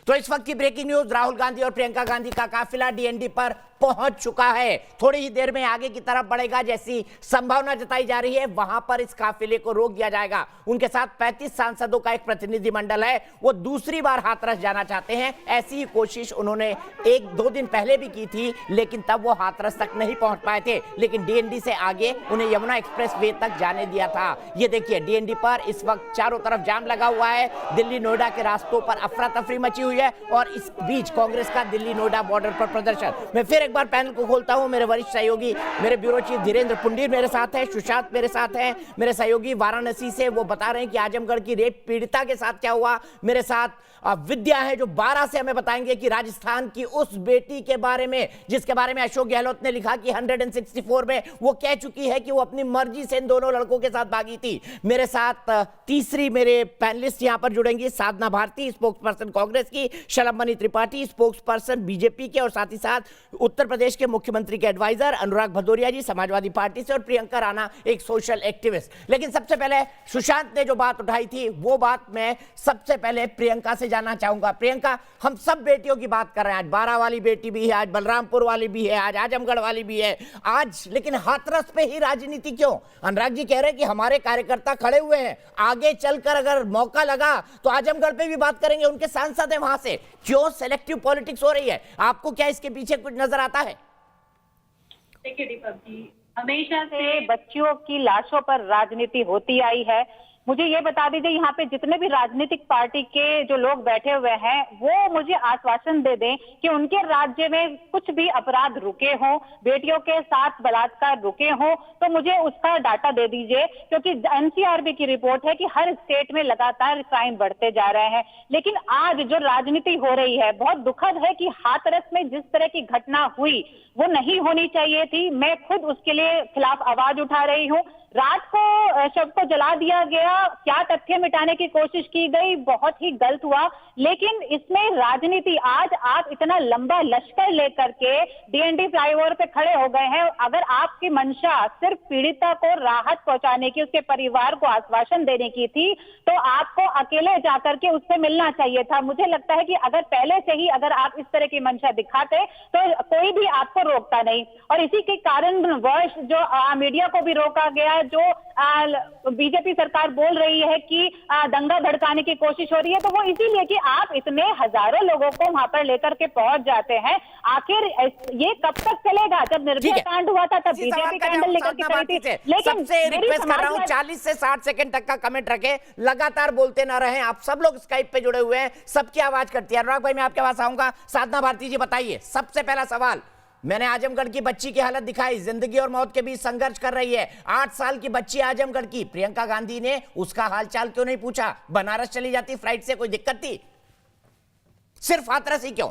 तो इस वक्त की ब्रेकिंग न्यूज, राहुल गांधी और प्रियंका गांधी का काफिला डीएनडी पर पहुंच चुका है। थोड़ी ही देर में आगे की तरफ बढ़ेगा जैसी संभावना जताई जा रही है, वहां पर इस काफिले को रोक दिया जाएगा। उनके साथ 35 सांसदों का एक प्रतिनिधिमंडल है, वो दूसरी बार हाथरस जाना चाहते हैं। ऐसी ही कोशिश उन्होंने 1-2 दिन पहले भी की थी, लेकिन तब वो हाथरस तक नहीं पहुंच पाए थे। लेकिन डीएनडी से आगे उन्हें यमुना एक्सप्रेस वे तक जाने दिया था। ये देखिए, डीएनडी पर इस वक्त चारों तरफ जाम लगा हुआ है। दिल्ली नोएडा के रास्तों पर अफरा तफरी मची हुई है और इस बीच कांग्रेस का दिल्ली नोएडा बॉर्डर पर प्रदर्शन। मैं फिर एक बार पैनल को खोलता हूं। मेरे वरिष्ठ सहयोगी, मेरे ब्यूरो चीफ धीरेन्द्र पुंडीर मेरे साथ हैं, सुशांत मेरे साथ हैं, मेरे सहयोगी वाराणसी से, वो बता रहे हैं कि आजमगढ़ की रेप पीड़िता के साथ क्या हुआ। मेरे साथ विद्या है जो 12 से हमें बताएंगे कि राजस्थान की उस बेटी के बारे में जिसके बारे में अशोक गहलोत ने लिखा कि 164 में वो कह चुकी है कि वो अपनी मर्जी से इन दोनों लड़कों के साथ भागी थी। मेरे साथ तीसरी मेरे पैनलिस्ट यहां पर जुड़ेंगी, साधना भारती, स्पोक्स पर्सन कांग्रेस की, शलभ Mani Tripathi, spokes person BJP के, और साथ ही साथ उत्तर प्रदेश के मुख्यमंत्री के एडवाइजर अनुराग भदौरिया जी समाजवादी पार्टी से, और प्रियंका राणा एक सोशल एक्टिविस्ट। लेकिन सबसे पहले सुशांत ने जो बात उठाई थी वो बात मैं सबसे पहले प्रियंका से जानना चाहूंगा। प्रियंका, हम सब बेटियों की बात कर रहे हैं, आज 12 वाली बेटी भी है, आज बलरामपुर वाली भी है, आज आजमगढ़ वाली भी है आज, लेकिन हाथरस पे ही राजनीति क्यों? अनुराग जी कह रहे हैं कि हमारे कार्यकर्ता खड़े हुए हैं, आगे चलकर अगर मौका लगा तो आजमगढ़ पे भी बात करेंगे, उनके सांसद हैं वहां से। क्यों सिलेक्टिव पॉलिटिक्स हो रही है? आपको क्या इसके पीछे कुछ नजर आता है? देखिए दीपक जी, हमेशा से बच्चियों की लाशों पर राजनीति होती आई है। मुझे ये बता दीजिए, यहाँ पे जितने भी राजनीतिक पार्टी के जो लोग बैठे हुए हैं वो मुझे आश्वासन दे दें कि उनके राज्य में कुछ भी अपराध रुके हों, बेटियों के साथ बलात्कार रुके हों, तो मुझे उसका डाटा दे दीजिए, क्योंकि एनसीआरबी की रिपोर्ट है कि हर स्टेट में लगातार क्राइम बढ़ते जा रहे हैं। लेकिन आज जो राजनीति हो रही है, बहुत दुखद है कि हाथरस में जिस तरह की घटना हुई वो नहीं होनी चाहिए थी। मैं खुद उसके लिए खिलाफ आवाज उठा रही हूँ। रात को शव को जला दिया गया, क्या तथ्य मिटाने की कोशिश की गई, बहुत ही गलत हुआ। लेकिन इसमें राजनीति, आज आप इतना लंबा लश्कर लेकर के डीएनडी फ्लाईओवर पे खड़े हो गए हैं। अगर आपकी मंशा सिर्फ पीड़िता को राहत पहुंचाने की, उसके परिवार को आश्वासन देने की थी, तो आपको अकेले जाकर के उससे मिलना चाहिए था। मुझे लगता है कि अगर पहले से ही अगर आप इस तरह की मंशा दिखाते तो कोई भी आपको रोकता नहीं। और इसी के कारण वर्ष जो मीडिया को भी रोका गया, जो बीजेपी सरकार बोल रही है कि दंगा भड़काने की कोशिश हो रही है, तो वो इसीलिए कि आप इतने हजारों लोगों को वहां पर लेकर के पहुंच जाते हैं। आखिर ये कब तक चलेगा? जब निर्भया कांड हुआ था तब बीजेपी कैंडल लेकर के खड़ी थी। लेकिन सबसे रिक्वेस्ट कर रहा हूं 40 से 60 सेकंड तक का कमेंट रखें, लगातार बोलते ना रहें। आप सब लोग स्काइप पे जुड़े हुए हैं, सबकी आवाज करती है। अनुराग भाई, मैं आपके पास आऊंगा। साधना भारती जी बताइए, सबसे पहला सवाल, मैंने आजमगढ़ की बच्ची की हालत दिखाई, जिंदगी और मौत के बीच संघर्ष कर रही है, 8 साल की बच्ची आजमगढ़ की। प्रियंका गांधी ने उसका हालचाल क्यों नहीं पूछा? बनारस चली जाती फ्लाइट से, कोई दिक्कत थी? सिर्फ हाथरस ही क्यों?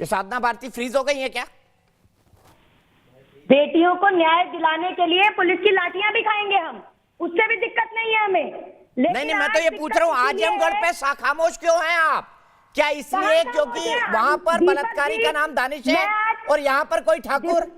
ये साधना भारती फ्रीज हो गई है क्या? बेटियों को न्याय दिलाने के लिए पुलिस की लाठियां भी खाएंगे हम, उससे भी दिक्कत नहीं है हमें। नहीं, मैं तो ये पूछ रहा हूँ, आजमगढ़ पे खामोश क्यों हैं आप? क्या इसलिए क्योंकि वहां पर बलात्कारी का नाम दानिश है और यहाँ पर कोई ठाकुर?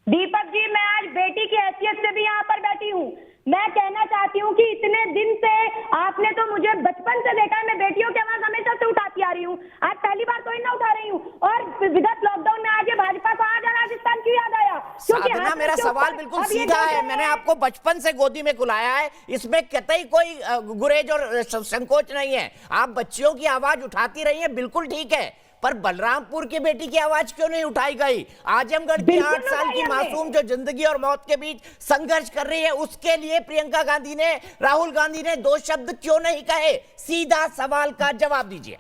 दीपक जी, मैं आज बेटी की हैसियत से भी यहाँ पर बैठी हूँ। मैं कहना चाहती हूँ कि इतने दिन से आपने तो मुझे बचपन से देखा है, मैं बेटियों की आवाज हमेशा से उठाती आ रही हूँ, आज पहली बार तो ना उठा रही हूँ। और विगत लॉकडाउन में आज ये भाजपा को आज राजस्थान क्यों याद आया? साधना, मेरा सवाल बिल्कुल सीधा है। मैंने आपको बचपन से गोदी में कुलाया है, इसमें कतई कोई गुरेज और संकोच नहीं है। आप बच्चियों की आवाज उठाती रही है, बिल्कुल ठीक है, पर बलरामपुर की बेटी की आवाज क्यों नहीं उठाई गई? आजमगढ़ की 8 साल की मासूम जो जिंदगी और मौत के बीच संघर्ष कर रही है, उसके लिए प्रियंका गांधी ने, राहुल गांधी ने 2 शब्द क्यों नहीं कहे? सीधा सवाल का जवाब दीजिए।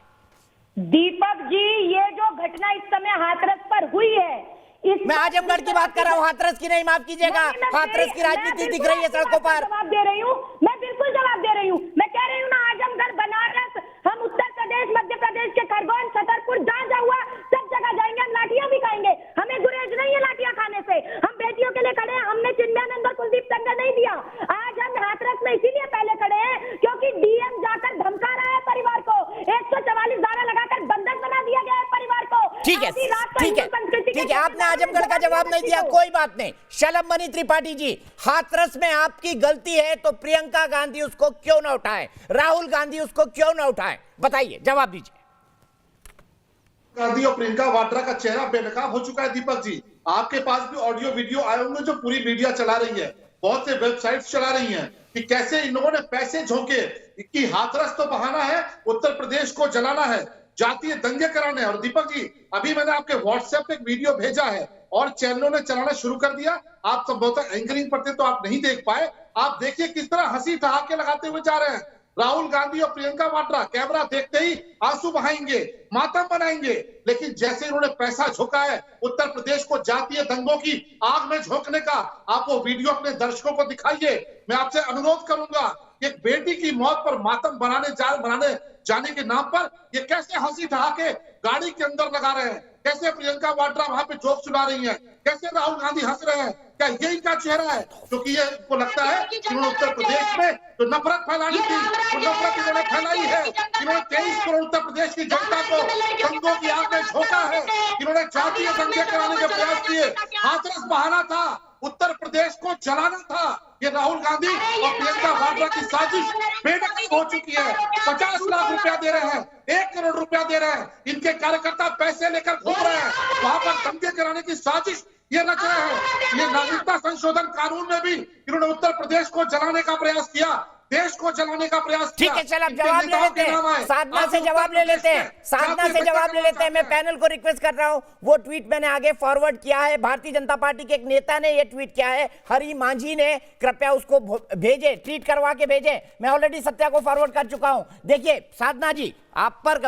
दीपक जी, ये जो घटना इस समय हाथरस पर हुई है, मैं आजमगढ़ की बात कर रहा हूँ, हाथरस की नहीं, माफ कीजिएगा। हाथरस की राजनीति दिख रही है सड़कों पर। जवाब दे रही हूँ, मैं बिल्कुल जवाब दे रही हूँ। मैं कह रही हूँ ना, आजमगढ़, बनारस, हम उत्तर प्रदेश, मध्य प्रदेश के खरगोन, छतरपुर, जहाँ हुआ सब जगह जाएंगे, हम लाठियां भी खाएंगे। हमें गुरेज नहीं है लाठियां खाने से। हम बेटियों के लिए खड़े हैं, हमने चिन्मयानंद और कुलदीप संघ नहीं दिया। आज हम हाथरस में इसीलिए पहले खड़े हैं क्योंकि डीएम जाकर धमका रहा है परिवार को, 144 धारा लगाकर बंधक बना दिया गया है परिवार को। ठीक है, ठीक है। ठीक है, आपने आजमगढ़ का जवाब नहीं दिया, कोई बात नहीं। शलभ त्रिपाठी जी, हाथरस में आपकी गलती है तो प्रियंका गांधी उसको क्यों ना उठाए, राहुल गांधी उसको क्यों ना उठाए, बताइए, जवाब दीजिए। गांधी और प्रियंका वाड्रा का चेहरा बेनकाब हो चुका है। दीपक जी, आपके पास भी ऑडियो वीडियो आए होंगे जो पूरी मीडिया चला रही है, बहुत से वेबसाइट्स चला रही हैं कि कैसे इन लोगों ने पैसे झोंके कि हाथरस तो बहाना है, उत्तर प्रदेश को जलाना है, जातीय दंगे कराने हैं। और दीपक जी, अभी मैंने आपके व्हाट्सएप पे एक वीडियो भेजा है और चैनलों ने चलाना शुरू कर दिया। आप संभवतः एंकरिंग पढ़ते तो आप नहीं देख पाए। आप देखिए किस तरह हंसी ठहाके लगाते हुए जा रहे हैं। राहुल गांधी और प्रियंका वाड्रा कैमरा देखते ही आंसू बहाएंगे, मातम बनाएंगे, लेकिन जैसे इन्होंने पैसा झोंका है उत्तर प्रदेश को जातीय दंगों की आग में झोंकने का, आप वो वीडियो अपने दर्शकों को दिखाइए। मैं आपसे अनुरोध करूंगा, एक बेटी की मौत पर मातम बनाने जाने के नाम पर ये कैसे हंसी ठहाके गाड़ी के अंदर लगा रहे हैं, कैसे प्रियंका वाड्रा वहां पे जोक सुना रही है, कैसे राहुल गांधी हंस रहे हैं। क्या ये इनका चेहरा है? क्योंकि ये इनको लगता है कि इन्होंने उत्तर प्रदेश में जो नफरत फैलानी थी वो नफरत इन्होंने फैलाई है। इन्होंने 23 करोड़ उत्तर प्रदेश की जनता को दंगों की आग में झोंका है, इन्होंने जातीय दंगे कराने के प्रयास किए। हाथरस बहाना था, उत्तर प्रदेश को जलाना था। ये राहुल गांधी और प्रियंका वाड्रा की साजिश बेनकाब हो चुकी है। 50 लाख रुपया दे रहे हैं, 1 करोड़ रुपया दे रहे हैं, इनके कार्यकर्ता पैसे लेकर घूम रहे हैं, वहां पर दंगे कराने की साजिश ये रच रहे हैं। ये नागरिकता संशोधन कानून में भी इन्होंने उत्तर प्रदेश को जलाने का प्रयास किया, देश को जलाने का प्रयास किया। ठीक है, चल अब जवाब ले लेते हैं, साधना से जवाब ले लेते हैं, साधना से जवाब ले लेते हैं। मैं पैनल को रिक्वेस्ट कर रहा हूं, वो ट्वीट मैंने आगे फॉरवर्ड किया है, भारतीय जनता पार्टी के एक नेता ने ये ट्वीट किया है, हरि मांझी ने, कृपया उसको भेजे, ट्वीट करवा के भेजे। मैं ऑलरेडी सत्या को फॉरवर्ड कर चुका हूं। देखिए साधना जी, आप पर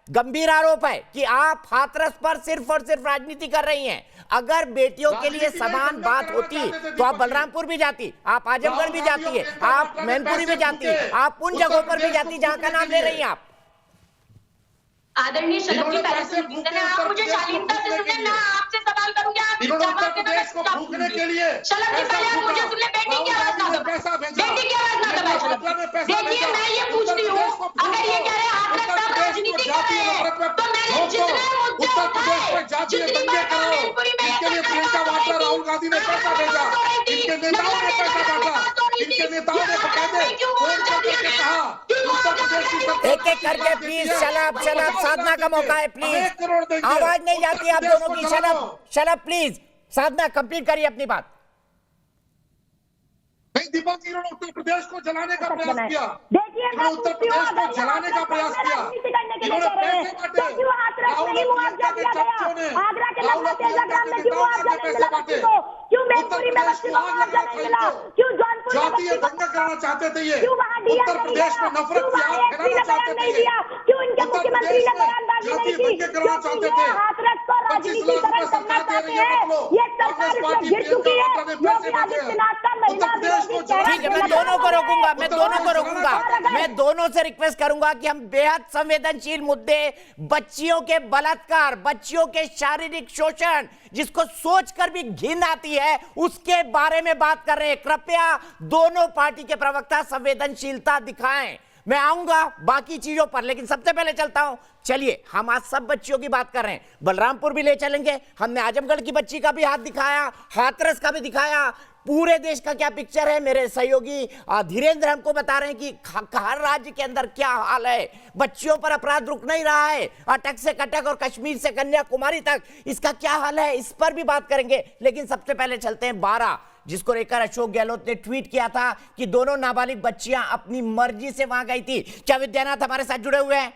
गंभीर आरोप है कि आप हाथरस पर सिर्फ और सिर्फ राजनीति कर रही हैं। अगर बेटियों के लिए समान बात होती तो आप बलरामपुर भी जाती, आप आजमगढ़ भी जाती है, आप मैनपुरी भी जाती, आप उन जगहों पर भी जाती जहां का नाम ले रही हैं आप। आदरणीय शलभ जी, पहले सुनिए, आप मुझे शालीनता से सुनिए, मैं आपसे सवाल करूंगी, आप उत्तर प्रदेश को भूखने के लिए शलभ जी पहले आप मुझे सुनिए, बेटी की आवाज ना दबाएं, बेटी की आवाज ना दबाएं शलभ जी। देखिए मैं ये पूछती हूँ, अगर ये कह रहे हैं हाथरस साहब राजनीति कर रहे हैं, तो मैंने जितने मुद्दे उठाए, जितनी बार मैनपुरी में इसके लिए प्रियंका वाड्रा, राहुल गांधी ने पैसा भेजा, इनके नेताओं ने पैसा बांटा, इनके नेताओं ने बकायदे फोन करके कहा उत्तर प्रदेश की सरकार एक एक करके प्लीज, शलभ साधना का मौका है, प्लीज आवाज नहीं जाती आप दोनों की। शलभ प्लीज, साधना कंप्लीट करिए अपनी बात। नहीं दीपक जी, इन्होंने उत्तर प्रदेश को जलाने का प्रयास किया, देखिए इन्होंने उत्तर प्रदेश को जलाने का प्रयास किया, इन्होंने पैसे बांटे, राहुल और प्रियंका के चमचों ने, राहुल और प्रियंका के नेताओं ने पैसे बांटे, उत्तर प्रदेश को आग लगा खाई, जातीय दंगा कराना चाहते थे, ये उत्तर प्रदेश में नफरत की आग फैलाना चाहते थे, उत्तर प्रदेश में जातीय दंगे कराना चाहते थे। 25 लाख रुपए सरकार दे रही है, कांग्रेस पार्टी प्रियंका वाड्रा ने पैसे बांटे हैं उत्तर प्रदेश को। ठीक है, मैं दोनों को रोकूंगा, मैं दोनों से रिक्वेस्ट करूंगा कि हम बेहद संवेदनशील मुद्दे, बच्चियों के बलात्कार, बच्चियों के शारीरिक शोषण, जिसको सोचकर भी घिन आती है, उसके बारे में बात कर रहे हैं। कृपया दोनों पार्टी के प्रवक्ता संवेदनशीलता दिखाएं। मैं आऊंगा बाकी चीजों पर, लेकिन सबसे पहले चलता हूं। चलिए, हम आज सब बच्चियों की बात कर रहे हैं, बलरामपुर भी ले चलेंगे, हमने आजमगढ़ की बच्ची का भी हाथ दिखाया, हाथरस का भी दिखाया, पूरे देश का क्या पिक्चर है। मेरे सहयोगी धीरेन्द्र हमको बता रहे हैं कि हर राज्य के अंदर क्या हाल है, बच्चियों पर अपराध रुक नहीं रहा है, अटक से कटक और कश्मीर से कन्याकुमारी तक इसका क्या हाल है, इस पर भी बात करेंगे। लेकिन सबसे पहले चलते हैं 12, जिसको लेकर अशोक गहलोत ने ट्वीट किया था कि दोनों नाबालिग बच्चियां अपनी मर्जी से वहां गई थी। क्या विद्यानाथ हमारे साथ जुड़े हुए हैं?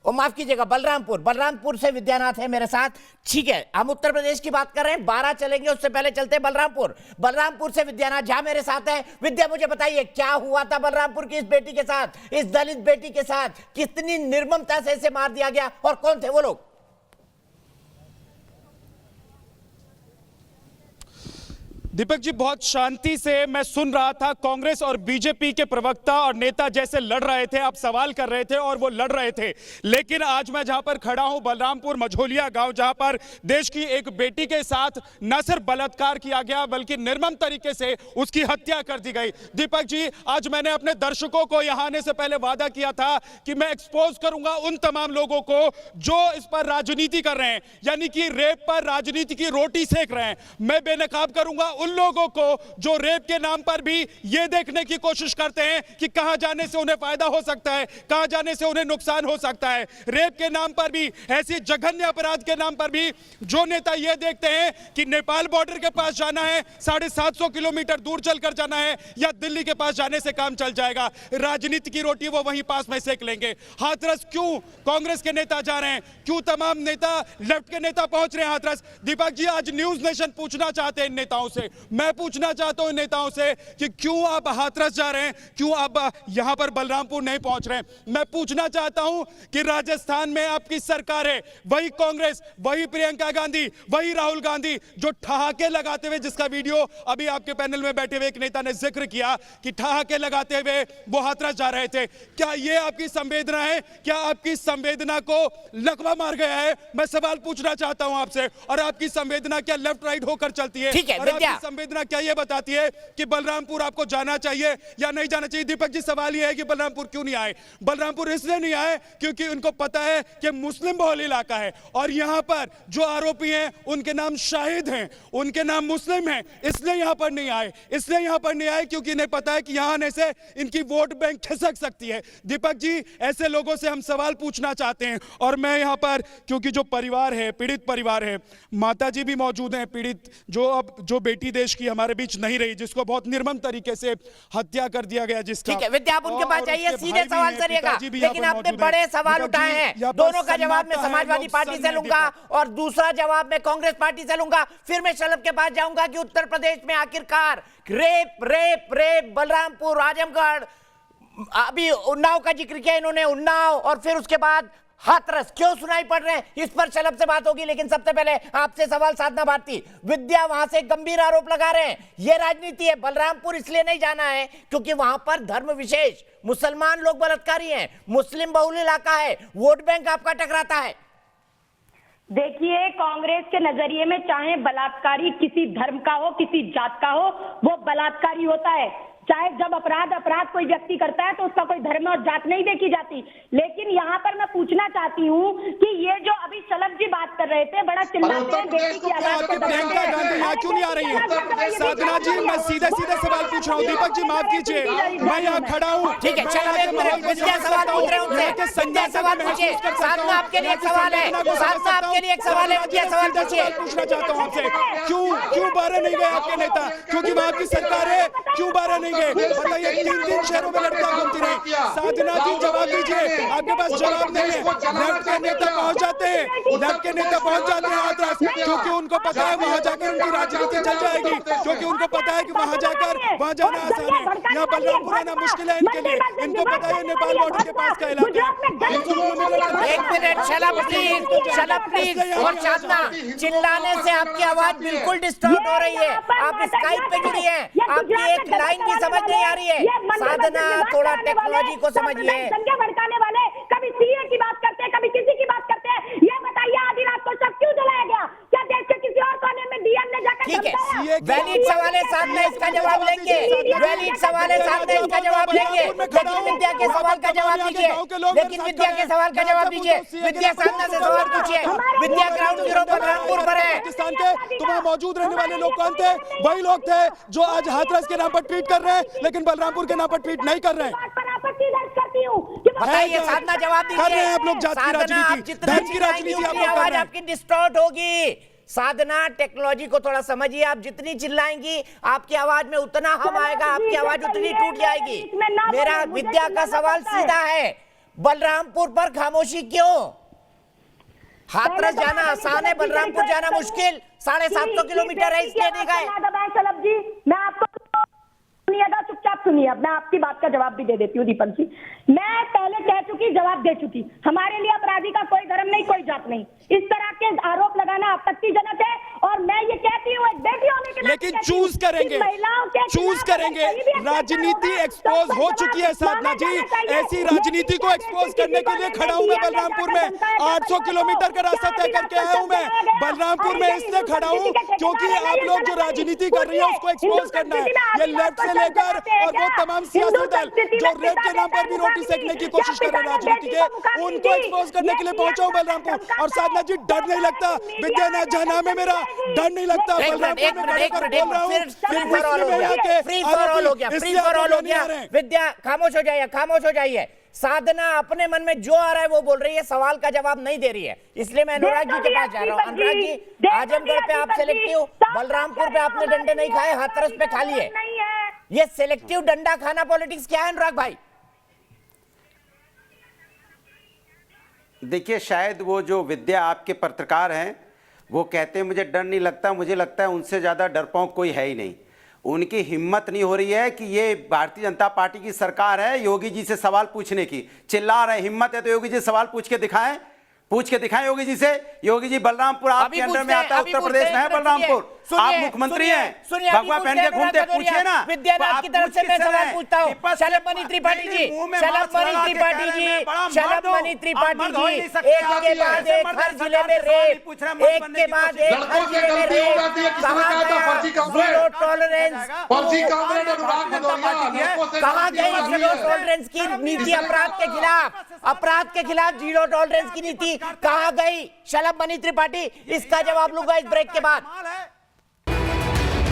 माफ कीजिएगा, बलरामपुर से विद्यानाथ है मेरे साथ। ठीक है, हम उत्तर प्रदेश की बात कर रहे हैं, 12 चलेंगे, उससे पहले चलते हैं बलरामपुर से विद्यानाथ झा मेरे साथ है। विद्या, मुझे बताइए क्या हुआ था बलरामपुर की इस बेटी के साथ, इस दलित बेटी के साथ, कितनी निर्ममता से इसे मार दिया गया और कौन थे वो लोग? दीपक जी, बहुत शांति से मैं सुन रहा था। कांग्रेस और बीजेपी के प्रवक्ता और नेता जैसे लड़ रहे थे, आप सवाल कर रहे थे और वो लड़ रहे थे। लेकिन आज मैं जहां पर खड़ा हूं, बलरामपुर मझोलिया गांव, जहां पर देश की एक बेटी के साथ न सिर्फ बलात्कार किया गया बल्कि निर्मम तरीके से उसकी हत्या कर दी गई। दीपक जी, आज मैंने अपने दर्शकों को यहां आने से पहले वादा किया था कि मैं एक्सपोज करूंगा उन तमाम लोगों को जो इस पर राजनीति कर रहे हैं, यानी कि रेप पर राजनीति की रोटी सेक रहे हैं। मैं बेनकाब करूंगा उन लोगों को जो रेप के नाम पर भी ये देखने की कोशिश करते हैं कि कहां जाने से उन्हें फायदा हो सकता है, कहां जाने से उन्हें नुकसान हो सकता है। रेप के नाम पर भी, ऐसी जघन्य अपराध के नाम पर भी जो नेता ये देखते हैं कि नेपाल बॉर्डर के पास जाना है, 750 किलोमीटर दूर चलकर जाना है, या दिल्ली के पास जाने से काम चल जाएगा, राजनीति की रोटी वो वहीं पास में सेक लेंगे। हाथरस क्यों कांग्रेस के नेता जा रहे हैं, क्यों तमाम नेता लेफ्ट के नेता पहुंच रहे हैं हाथरस? दीपक जी, आज न्यूज नेशन पूछना चाहते हैं इन नेताओं से, मैं पूछना चाहता हूं नेताओं से कि क्यों आप हाथरस जा रहे हैं, क्यों आप यहां पर बलरामपुर नहीं पहुंच रहे हैं? मैं पूछना चाहता हूं कि राजस्थान में आपकी सरकार है, वही कांग्रेस, वही प्रियंका गांधी, वही राहुल गांधी, जो ठहाके लगाते हुए, जिसका वीडियो अभी आपके पैनल में बैठे हुए एक नेता ने जिक्र किया कि ठहाके लगाते हुए वो हाथरस जा रहे थे। क्या ये आपकी संवेदना है? क्या आपकी संवेदना को लकवा मार गया है? मैं सवाल पूछना चाहता हूं आपसे। और आपकी संवेदना क्या लेफ्ट राइट होकर चलती है? ठीक है, और आपकी संवेदना क्या ये बताती है कि बलरामपुर आपको जाना चाहिए या नहीं जाना चाहिए? दीपक जी, सवाल ये है कि बलरामपुर क्यों नहीं आए? बलरामपुर इसलिए नहीं आए क्योंकि उनको पता है कि मुस्लिम बहुल इलाका है और यहां पर जो आरोपी हैं उनके नाम शाहिद हैं, उनके नाम मुस्लिम हैं, इसलिए यहां पर नहीं आए। इसलिए यहां पर नहीं आए क्योंकि इन्हें पता है कि यहां आने से इनकी वोट बैंक खिसक सकती है। दीपक जी, ऐसे लोगों से हम सवाल पूछना चाहते हैं। और मैं यहां पर, क्योंकि जो परिवार है, पीड़ित परिवार है, माता जी भी मौजूद हैं पीड़ित, जो बेटी देश की हमारे बीच नहीं रही, जिसको बहुत निर्मम तरीके से हत्या कर दिया गया, जिसका। ठीक है विद्या, आप उनके पास जाइए, सीधे सवाल करिएगा, लेकिन आपने बड़े सवाल उठाए हैं। दोनों का जवाब मैं समाजवादी पार्टी से लूंगा और दूसरा जवाब मैं कांग्रेस पार्टी से लूंगा। फिर मैं शलभ के पास जाऊंगा कि उत्तर प्रदेश में आखिरकार rape rape rape, Balrampur, Azamgarh, अभी उन्नाव का जिक्र किया इन्होंने, उन्नाव, और फिर उसके बाद हाथरस क्यों सुनाई पड़ रहे हैं, इस पर शलभ से बात होगी। लेकिन सबसे पहले आपसे सवाल साधना भारती। विद्या वहां से गंभीर आरोप लगा रहे हैं, यह राजनीति है। बलरामपुर इसलिए नहीं जाना है क्योंकि वहां पर धर्म विशेष मुसलमान लोग बलात्कारी हैं, मुस्लिम बहुल इलाका है, वोट बैंक आपका टकराता है। देखिए, कांग्रेस के नजरिए में चाहे बलात्कारी किसी धर्म का हो, किसी जात का हो, वो बलात्कारी होता है। चाहे जब अपराध कोई व्यक्ति करता है तो उसका कोई धर्म और जात नहीं देखी जाती। लेकिन यहाँ पर मैं पूछना चाहती हूँ कि ये जो अभी शलभ जी बात कर रहे थे, बड़ा चिल्लाते हैं बेटी की आवाज को। प्रियंका गांधी यहाँ क्यों नहीं आ रही है? साधना जी, मैं सीधे सीधे सवाल पूछ रहा हूँ। दीपक जी, माफ कीजिए, मैं यहाँ खड़ा हूँ। ठीक है, चलो एक मिनट, विद्या सवाल पूछ रहे हैं, संजय सवाल पूछिए। साधना आपके लिए एक सवाल है, साधना आपके लिए एक सवाल है, विद्या सवाल पूछिए। पूछना चाहता हूँ आपसे, क्यों बाहर नहीं गए आपके नेता? क्योंकि वहाँ की सरकार है, क्यों बाहर नहीं गए? बताइए, 3 शहरों में लड़कियां घूमती रही। साधना जी, जवाब दीजिए, आपके पास जवाब नहीं है। लेफ्ट के नेता पहुंच जाते हैं, लेफ्ट के नेता पहुंच जाते हैं हाथरस, क्योंकि उनको पता है वहां जाकर उनकी राजनीति चल जाएगी, क्योंकि उनको पता है कि वहां जाकर वहां जाना आसान है, यहाँ बलरामपुर आना मुश्किल है इनके लिए। इनको पता है नेपाल बॉर्डर के पास का इलाका है। एक मिनट, शलभ प्लीज। और साधना, चिल्लाने से आपकी आवाज बिल्कुल डिस्टर्ब हो रही है। आप स्काइप पे जुड़ी हैं, आपकी एक लाइन की समझ नहीं आ रही है। साधना, थोड़ा टेक्नोलॉजी को समझिए। संख्या भड़काने वाले कभी सीए की बात करते हैं, कभी किसी की बात करते हैं। ये बताइए, आधी रात को सब क्यों जलाया गया? क्या देश के किसी और कोने में डीएम ने जाकर? ठीक है, वैलिड सवाल है साधना, इसका जवाब लेंगे। वैलिड सवाल है साधना, इसका जवाब लेंगे। लेकिन विद्या के सवाल का जवाब दीजिए, लेकिन विद्या के सवाल का जवाब दीजिए। विद्या, साधना से सवाल पूछिए। विद्या ग्राउंड जीरो बलरामपुर पर है। पाकिस्तान के तुम्हारे मौजूद रहने वाले लोग कौन थे? वही लोग थे जो आज हाथरस के नाम पर ट्वीट कर रहे हैं, लेकिन बलरामपुर के नाम पर ट्वीट नहीं कर रहे हैं। बताइए साधना, जवाब दीजिए। कर रहे हैं आप लोग जात की राजनीति, धर्म की राजनीति आप लोग कर रहे हैं। आपकी डिस्टॉर्ट होगी। साधना, टेक्नोलॉजी को थोड़ा समझिए। आप जितनी चिल्लाएंगी आपकी आवाज में उतना हम आएगा, आपकी आवाज उतनी टूट जाएगी। मेरा विद्या का सवाल सीधा है, बलरामपुर पर खामोशी क्यों? हाथरस जाना आसान है, बलरामपुर जाना मुश्किल। 750 किलोमीटर है, इसलिए नहीं गए। शलभ जी, मैं आपको सुनिएगा, चुपचाप सुनिए। अब मैं आपकी बात का जवाब भी दे देती हूँ दीपक जी। मैं पहले कह चुकी, जवाब दे चुकी। हमारे लिए अपराधी का कोई धर्म नहीं, कोई जात नहीं। इस तरह के आरोप लगाना आपत्तिजनक है। और मैं ये कहती हूँ, एक बेटी होने के नाते लेकिन कहती हूँ चूज करेंगे, कि महिलाओं के चूज खिलाफ करेंगे। अगर कहीं भी अत्याचार राजनीति होगा, एक्सपोज तो हो उसका चुकी है जवाब साधना जी। माना जाना चाहिए। ऐसी राजनीति को एक्सपोज करने के लिए खड़ा हूं मैं बलरामपुर में। 800 किलोमीटर का रास्ता तय करके आया हूं मैं बलरामपुर में, इसलिए खड़ा हूं क्योंकि आप लोग जो राजनीति कर रही है उसको एक्सपोज करना है। ये लेफ्ट से लेकर और वो तमाम सियासी दल जो रेप के नाम पर भी रोटी सेकने की कोशिश कर रहे हैं राजनीति के, उनको एक्सपोज करने के लिए पहुंचा हूं बलरामपुर। और साधना जी, डर नहीं लगता, विद्या जहां में मेरा डर नहीं लगता। बलरामपुर में खड़े कर बोल रहा हूं, फ्री फॉर ऑल हो गया, फ्री फॉर ऑल हो गया, फ्री फॉर ऑल हो गया। विद्या खामोश हो जाइए, खामोश हो जाइए। साधना अपने मन में जो आ रहा है वो बोल रही है, सवाल का जवाब नहीं दे रही है, इसलिए मैं अनुराग जी के पास जा रहा हूं। अनुराग जी, आजमगढ़ पे आप सेलेक्टिव, बलरामपुर पे आपने डंडे नहीं खाए, हाथरस पे खा लिए। ये सेलेक्टिव डंडा खाना पॉलिटिक्स क्या है अनुराग भाई? देखिए, शायद वो जो विद्या आपके पत्रकार हैं वो कहते हैं मुझे डर नहीं लगता, मुझे लगता है उनसे ज़्यादा डरपोक कोई है ही नहीं। उनकी हिम्मत नहीं हो रही है कि ये भारतीय जनता पार्टी की सरकार है योगी जी से सवाल पूछने की। चिल्ला रहे, हिम्मत है तो योगी जी सवाल पूछ के दिखाएं, योगी जी से। योगी जी, बलरामपुर आपके अंडर में आता है, उत्तर प्रदेश में है बलरामपुर, आप मुख्यमंत्री हैं, भगवा पहन के घूमते, पूछिए ना। विद्यानाथ की तरफ से मैं सवाल पूछता हूं। शलभमणि त्रिपाठी जी, शलभमणि त्रिपाठी जी, शलभमणि त्रिपाठी जी, एक के बाद एक हर जिले में रेप, एक के बाद एक हर जिले में रेप। जीरो टॉलरेंस, कहां गई जीरो टॉलरेंस की नीति? अपराध के खिलाफ जीरो टॉलरेंस की नीति कहां गई? शलभमणि त्रिपाठी, इसका जवाब लूंगा इस ब्रेक के बाद।